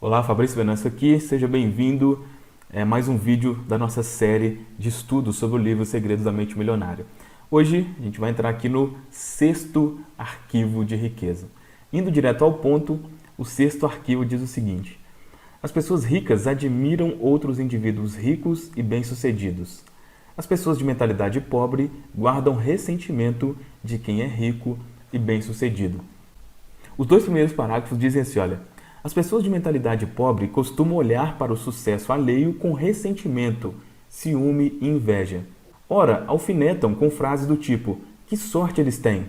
Olá, Fabrício Venâncio aqui, seja bem-vindo a mais um vídeo da nossa série de estudos sobre o livro Segredos da Mente Milionária. Hoje a gente vai entrar aqui no sexto arquivo de riqueza. Indo direto ao ponto, o sexto arquivo diz o seguinte: as pessoas ricas admiram outros indivíduos ricos e bem-sucedidos. As pessoas de mentalidade pobre guardam ressentimento de quem é rico e bem-sucedido. Os dois primeiros parágrafos dizem assim, olha: as pessoas de mentalidade pobre costumam olhar para o sucesso alheio com ressentimento, ciúme e inveja. Ora, alfinetam com frases do tipo: que sorte eles têm!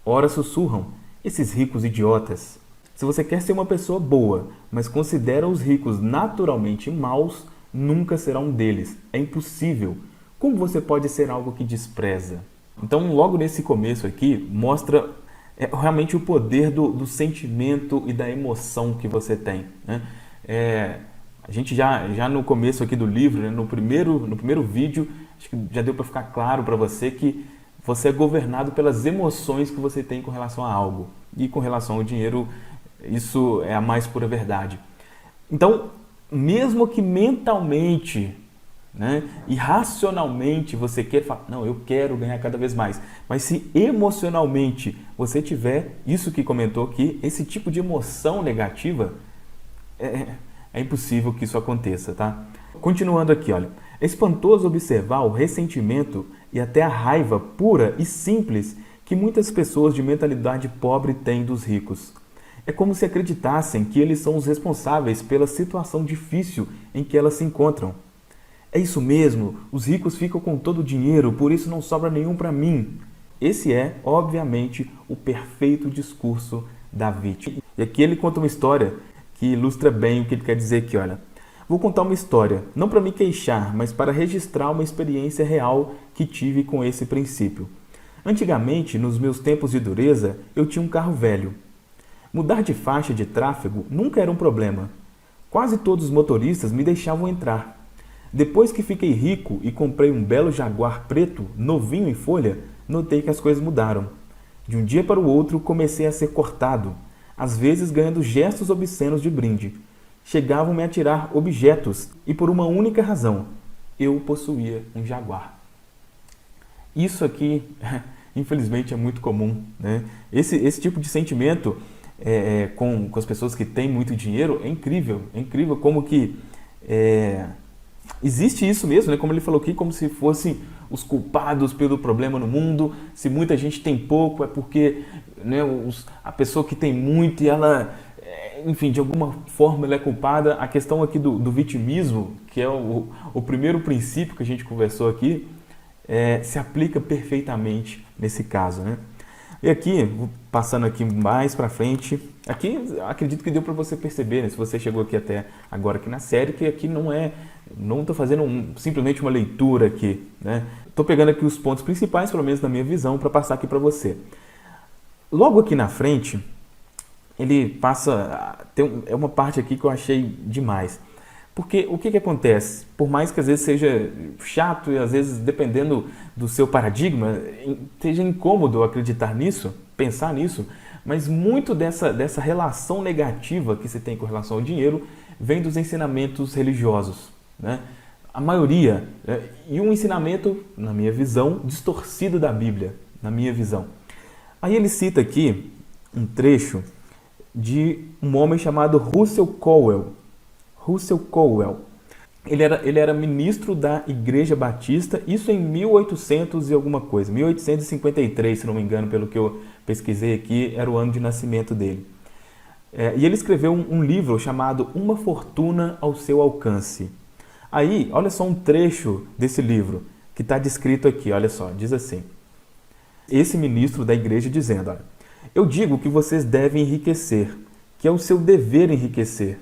Ora, sussurram: esses ricos idiotas! Se você quer ser uma pessoa boa, mas considera os ricos naturalmente maus, nunca será um deles. É impossível. Como você pode ser algo que despreza? Então, logo nesse começo aqui, mostra realmente o poder do sentimento e da emoção que você tem, né? A gente já no começo aqui do livro, né, no primeiro vídeo, acho que já deu para ficar claro para você que você é governado pelas emoções que você tem com relação a algo. E com relação ao dinheiro, isso é a mais pura verdade. Então, mesmo que mentalmente, né, e racionalmente você quer falar, não, eu quero ganhar cada vez mais, mas se emocionalmente você tiver isso que comentou aqui, esse tipo de emoção negativa, é impossível que isso aconteça, tá? Continuando aqui, olha, é espantoso observar o ressentimento e até a raiva pura e simples que muitas pessoas de mentalidade pobre têm dos ricos. É como se acreditassem que eles são os responsáveis pela situação difícil em que elas se encontram. É isso mesmo, os ricos ficam com todo o dinheiro, por isso não sobra nenhum para mim. Esse é, obviamente, o perfeito discurso da vítima. E aqui ele conta uma história que ilustra bem o que ele quer dizer aqui, olha. Vou contar uma história, não para me queixar, mas para registrar uma experiência real que tive com esse princípio. Antigamente, nos meus tempos de dureza, eu tinha um carro velho. Mudar de faixa de tráfego nunca era um problema. Quase todos os motoristas me deixavam entrar. Depois que fiquei rico e comprei um belo Jaguar preto, novinho em folha, notei que as coisas mudaram. De um dia para o outro, comecei a ser cortado, às vezes ganhando gestos obscenos de brinde. Chegavam-me a tirar objetos e por uma única razão: eu possuía um Jaguar. Isso aqui, infelizmente, é muito comum, né? Esse tipo de sentimento com as pessoas que têm muito dinheiro é incrível como que existe isso mesmo, né? Como ele falou aqui, como se fossem os culpados pelo problema no mundo. Se muita gente tem pouco, é porque, né, a pessoa que tem muito e ela, enfim, de alguma forma ela é culpada. A questão aqui do vitimismo, que é o primeiro princípio que a gente conversou aqui, se aplica perfeitamente nesse caso, né? E aqui, passando aqui mais para frente, aqui acredito que deu para você perceber, né, se você chegou aqui até agora aqui na série, que aqui não estou fazendo simplesmente uma leitura aqui, né? Estou pegando aqui os pontos principais, pelo menos na minha visão, para passar aqui para você. Logo aqui na frente, ele passa, é uma parte aqui que eu achei demais. Porque o que acontece? Por mais que às vezes seja chato e às vezes, dependendo do seu paradigma, seja incômodo acreditar nisso, pensar nisso, mas muito dessa relação negativa que você tem com relação ao dinheiro vem dos ensinamentos religiosos, né? A maioria, e um ensinamento, na minha visão, distorcido da Bíblia, na minha visão. Aí ele cita aqui um trecho de um homem chamado Russell Colwell. Russell Colwell. Ele era ministro da Igreja Batista, isso em 1800 e alguma coisa, 1853, se não me engano, pelo que eu pesquisei aqui, era o ano de nascimento dele. E ele escreveu um livro chamado Uma Fortuna ao Seu Alcance. Aí, olha só um trecho desse livro que está descrito aqui, olha só, diz assim: esse ministro da igreja dizendo, olha, eu digo que vocês devem enriquecer, que é o seu dever enriquecer.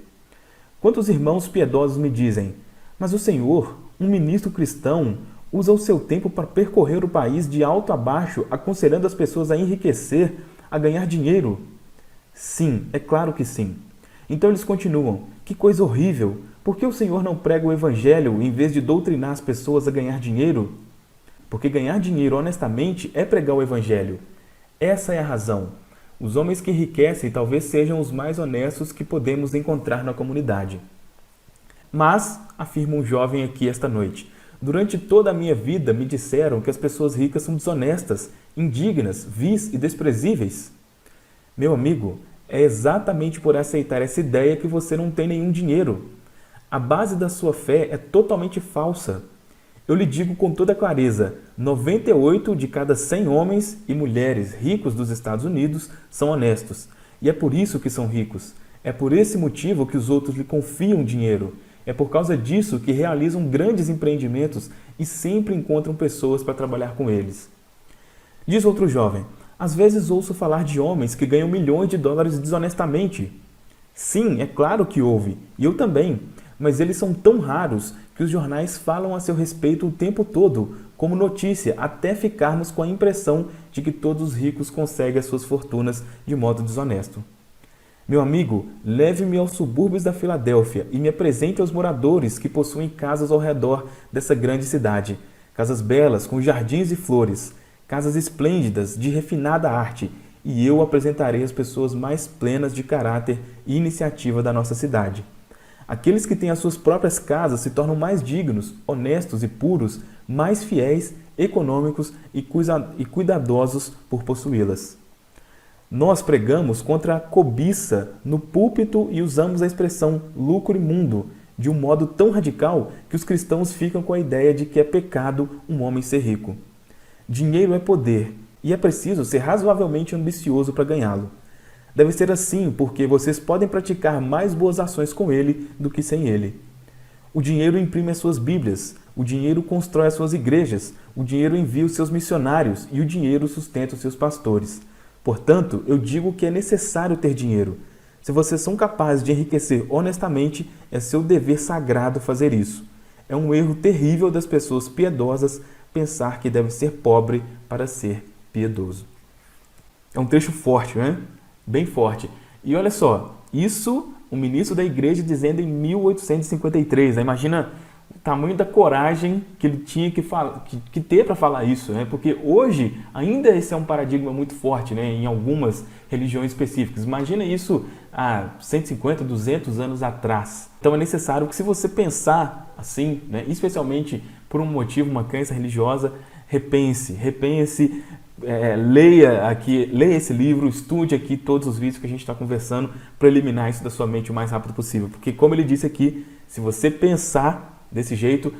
Quantos irmãos piedosos me dizem, mas o Senhor, um ministro cristão, usa o seu tempo para percorrer o país de alto a baixo, aconselhando as pessoas a enriquecer, a ganhar dinheiro? Sim, é claro que sim. Então eles continuam, que coisa horrível, por que o Senhor não prega o Evangelho em vez de doutrinar as pessoas a ganhar dinheiro? Porque ganhar dinheiro honestamente é pregar o Evangelho. Essa é a razão. Os homens que enriquecem talvez sejam os mais honestos que podemos encontrar na comunidade. Mas, afirma um jovem aqui esta noite, durante toda a minha vida me disseram que as pessoas ricas são desonestas, indignas, vis e desprezíveis. Meu amigo, é exatamente por aceitar essa ideia que você não tem nenhum dinheiro. A base da sua fé é totalmente falsa. Eu lhe digo com toda clareza, 98 de cada 100 homens e mulheres ricos dos Estados Unidos são honestos. E é por isso que são ricos. É por esse motivo que os outros lhe confiam dinheiro. É por causa disso que realizam grandes empreendimentos e sempre encontram pessoas para trabalhar com eles. Diz outro jovem, às vezes ouço falar de homens que ganham milhões de dólares desonestamente. Sim, é claro que houve, e eu também, mas eles são tão raros que os jornais falam a seu respeito o tempo todo, como notícia, até ficarmos com a impressão de que todos os ricos conseguem as suas fortunas de modo desonesto. Meu amigo, leve-me aos subúrbios da Filadélfia e me apresente aos moradores que possuem casas ao redor dessa grande cidade. Casas belas, com jardins e flores, casas esplêndidas, de refinada arte, e eu apresentarei as pessoas mais plenas de caráter e iniciativa da nossa cidade. Aqueles que têm as suas próprias casas se tornam mais dignos, honestos e puros, mais fiéis, econômicos e cuidadosos por possuí-las. Nós pregamos contra a cobiça no púlpito e usamos a expressão lucro imundo de um modo tão radical que os cristãos ficam com a ideia de que é pecado um homem ser rico. Dinheiro é poder e é preciso ser razoavelmente ambicioso para ganhá-lo. Deve ser assim porque vocês podem praticar mais boas ações com ele do que sem ele. O dinheiro imprime as suas Bíblias, o dinheiro constrói as suas igrejas, o dinheiro envia os seus missionários e o dinheiro sustenta os seus pastores. Portanto, eu digo que é necessário ter dinheiro. Se vocês são capazes de enriquecer honestamente, é seu dever sagrado fazer isso. É um erro terrível das pessoas piedosas pensar que deve ser pobre para ser piedoso. É um trecho forte, né? Bem forte. E olha só, isso o ministro da igreja dizendo em 1853. Né? Imagina o tamanho da coragem que ele tinha que ter para falar isso, né? Porque hoje ainda esse é um paradigma muito forte, né? Em algumas religiões específicas. Imagina isso há 150, 200 anos atrás. Então é necessário que, se você pensar assim, né? Especialmente por um motivo, uma crença religiosa, repense, leia esse livro, estude aqui todos os vídeos que a gente está conversando para eliminar isso da sua mente o mais rápido possível. Porque, como ele disse aqui, se você pensar desse jeito,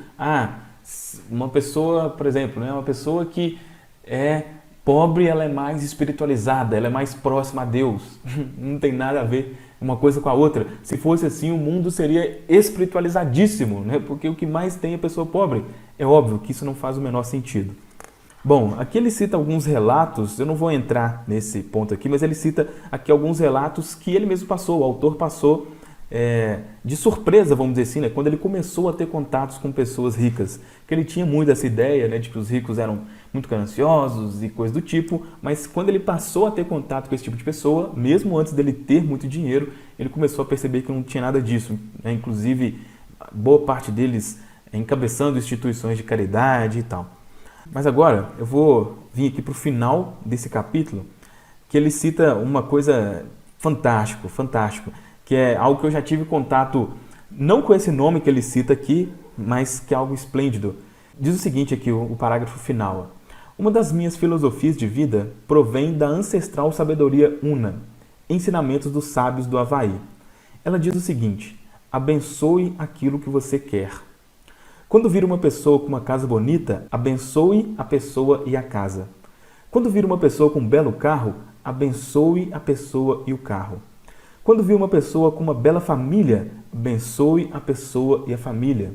uma pessoa, por exemplo, né, uma pessoa que é pobre, ela é mais espiritualizada, ela é mais próxima a Deus. Não tem nada a ver uma coisa com a outra. Se fosse assim, o mundo seria espiritualizadíssimo, né? Porque o que mais tem é pessoa pobre. É óbvio que isso não faz o menor sentido. Bom, aqui ele cita alguns relatos, eu não vou entrar nesse ponto aqui, mas ele cita aqui alguns relatos que ele mesmo passou, o autor passou de surpresa, vamos dizer assim, né? Quando ele começou a ter contatos com pessoas ricas. Que ele tinha muito essa ideia, né, de que os ricos eram muito gananciosos e coisa do tipo, mas quando ele passou a ter contato com esse tipo de pessoa, mesmo antes dele ter muito dinheiro, ele começou a perceber que não tinha nada disso, né? Inclusive, boa parte deles encabeçando instituições de caridade e tal. Mas agora eu vou vir aqui para o final desse capítulo, que ele cita uma coisa fantástico, que é algo que eu já tive contato, não com esse nome que ele cita aqui, mas que é algo esplêndido. Diz o seguinte aqui, o parágrafo final. Uma das minhas filosofias de vida provém da ancestral sabedoria Una, ensinamentos dos sábios do Havaí. Ela diz o seguinte: abençoe aquilo que você quer. Quando vir uma pessoa com uma casa bonita, abençoe a pessoa e a casa. Quando vir uma pessoa com um belo carro, abençoe a pessoa e o carro. Quando vir uma pessoa com uma bela família, abençoe a pessoa e a família.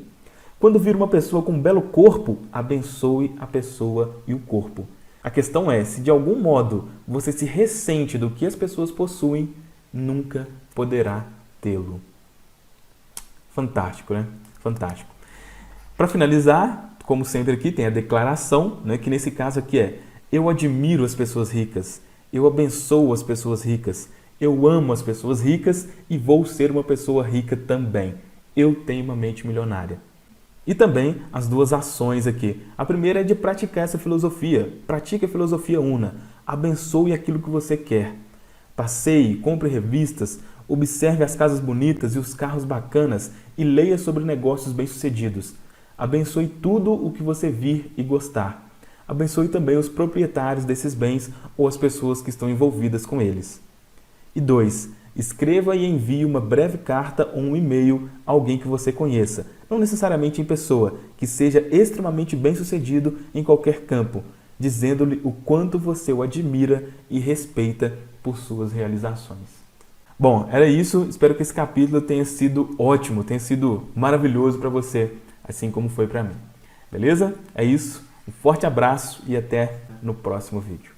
Quando vir uma pessoa com um belo corpo, abençoe a pessoa e o corpo. A questão é, se de algum modo você se ressente do que as pessoas possuem, nunca poderá tê-lo. Fantástico, né? Fantástico. Para finalizar, como sempre aqui, tem a declaração, né, que nesse caso aqui é: eu admiro as pessoas ricas, eu abençoo as pessoas ricas, eu amo as pessoas ricas e vou ser uma pessoa rica também. Eu tenho uma mente milionária. E também as duas ações aqui. A primeira é de praticar essa filosofia. Pratique a filosofia Una. Abençoe aquilo que você quer. Passeie, compre revistas, observe as casas bonitas e os carros bacanas e leia sobre negócios bem-sucedidos. Abençoe tudo o que você vir e gostar. Abençoe também os proprietários desses bens ou as pessoas que estão envolvidas com eles. E 2. Escreva e envie uma breve carta ou um e-mail a alguém que você conheça, não necessariamente em pessoa, que seja extremamente bem-sucedido em qualquer campo, dizendo-lhe o quanto você o admira e respeita por suas realizações. Bom, era isso. Espero que esse capítulo tenha sido ótimo, tenha sido maravilhoso para você, assim como foi para mim. Beleza? É isso. Um forte abraço e até no próximo vídeo.